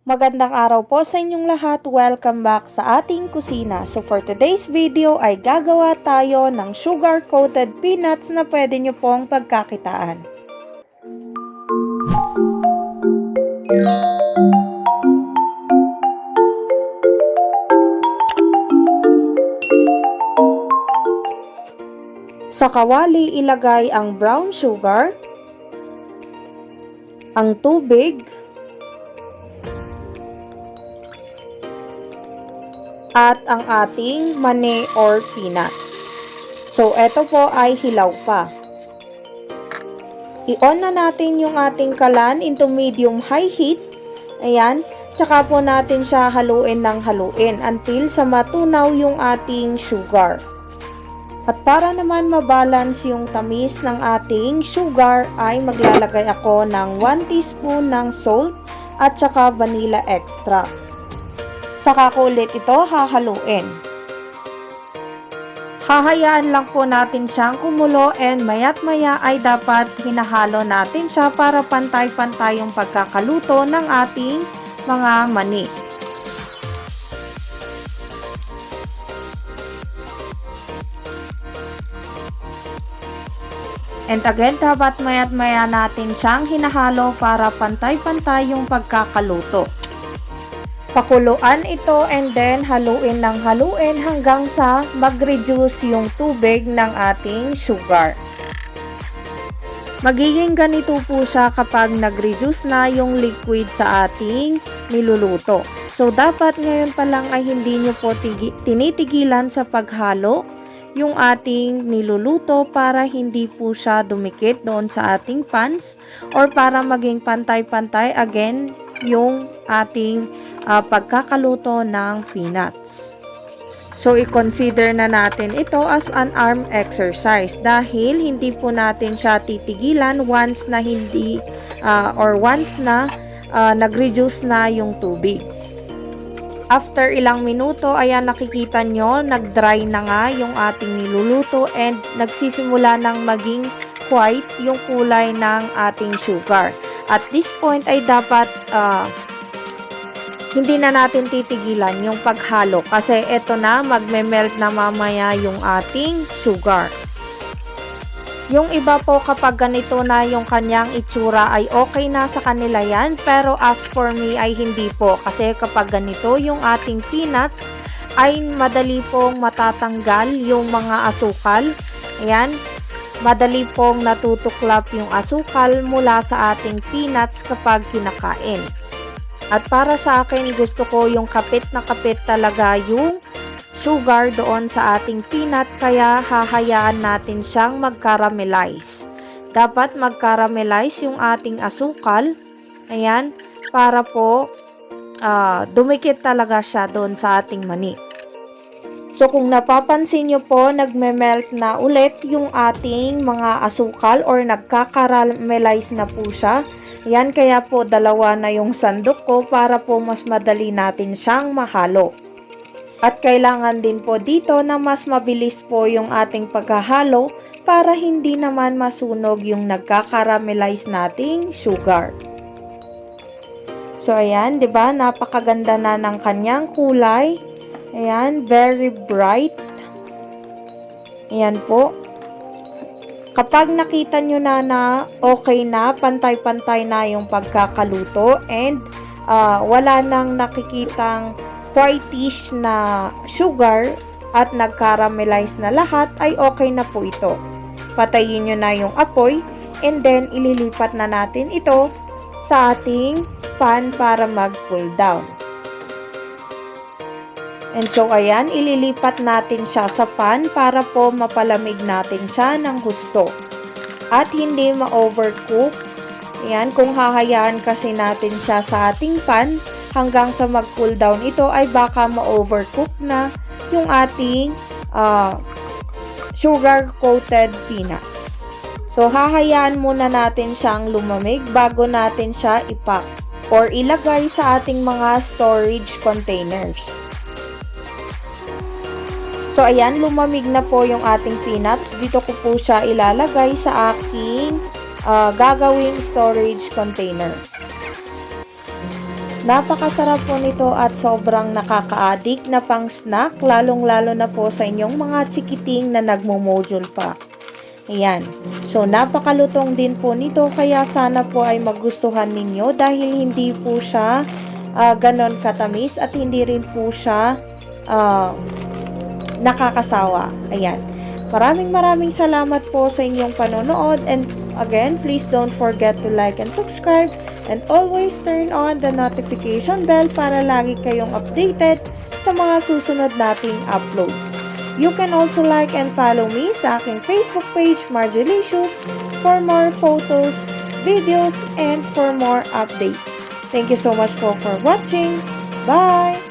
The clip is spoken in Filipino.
Magandang araw po sa inyong lahat. Welcome back sa ating kusina. So for today's video ay gagawa tayo ng sugar-coated peanuts na pwede nyo pong pagkakitaan. Sa kawali ilagay ang brown sugar, ang tubig, at ang ating mani or peanuts. So, ito po ay hilaw pa. I-on na natin yung ating kalan into medium-high heat. Ayan. Tsaka po natin siya haluin ng haluin until sa matunaw yung ating sugar. At para naman mabalance yung tamis ng ating sugar ay maglalagay ako ng 1 teaspoon ng salt at saka vanilla extract. Saka ko ulit ito hahaluin. Hahayaan lang po natin siyang kumulo and maya't maya ay dapat hinahalo natin siya para pantay-pantay yung pagkakaluto ng ating mga mani. And again, dapat maya't maya natin siyang hinahalo para pantay-pantay yung pagkakaluto. Pakuluan ito and then haluin ng haluin hanggang sa mag-reduce yung tubig ng ating sugar. Magiging ganito po siya kapag nag-reduce na yung liquid sa ating niluluto. So, dapat ngayon pa lang ay hindi nyo po tinitigilan sa paghalo yung ating niluluto para hindi po siya dumikit doon sa ating pans or para maging pantay-pantay again yung ating pagkakaluto ng peanuts. So, i-consider na natin ito as an arm exercise dahil hindi po natin siya titigilan once na nag-reduce na yung tubig. After ilang minuto, ayan nakikita nyo, nag-dry na nga yung ating niluluto and nagsisimula ng maging white yung kulay ng ating sugar. At this point ay dapat hindi na natin titigilan yung paghalo kasi eto na magme-melt na mamaya yung ating sugar. Yung iba po kapag ganito na yung kanyang itsura ay okay na sa kanila yan, pero as for me ay hindi po kasi kapag ganito yung ating peanuts ay madali pong matatanggal yung mga asukal. Ayan. Madali pong natutuklap yung asukal mula sa ating peanuts kapag kinakain. At para sa akin, gusto ko yung kapit na kapit talaga yung sugar doon sa ating peanut, kaya hahayaan natin siyang mag-caramelize. Dapat mag-caramelize yung ating asukal. Ayan, para po dumikit talaga siya doon sa ating mani. So, kung napapansin nyo po, nagme-melt na ulit yung ating mga asukal or nagkakaramelize na po siya. Yan, kaya po dalawa na yung sandok ko para po mas madali natin siyang mahalo. At kailangan din po dito na mas mabilis po yung ating paghahalo para hindi naman masunog yung nagkakaramelize nating sugar. So, ayan, 'di ba? Napakaganda na ng kanyang kulay. Ayan, very bright. Ayan po. Kapag nakita nyo na okay na, pantay-pantay na yung pagkakaluto and wala nang nakikitang whitish na sugar at nag-caramelize na lahat, ay okay na po ito. Patayin nyo na yung apoy and then ililipat na natin ito sa ating pan para mag-cool down. And so, ayan, ililipat natin siya sa pan para po mapalamig natin siya ng husto. At hindi ma-overcook. Ayan, kung hahayaan kasi natin siya sa ating pan hanggang sa mag-cool down ito ay baka ma-overcook na yung ating sugar-coated peanuts. So, hahayaan muna natin siyang lumamig bago natin siya ipack or ilagay sa ating mga storage containers. So, ayan, lumamig na po yung ating peanuts. Dito ko po siya ilalagay sa aking gagawing storage container. Napakasarap po nito at sobrang nakaka-addict na pang snack, lalong-lalo na po sa inyong mga chikiting na nagmo-module pa. Ayan. So, napakalutong din po nito kaya sana po ay magustuhan ninyo dahil hindi po siya ganon katamis at hindi rin po siya nakakasawa. Ayan. Maraming salamat po sa inyong panonood and again, please don't forget to like and subscribe and always turn on the notification bell para lagi kayong updated sa mga susunod nating uploads. You can also like and follow me sa aking Facebook page, Margelicious, for more photos, videos, and for more updates. Thank you so much for watching. Bye!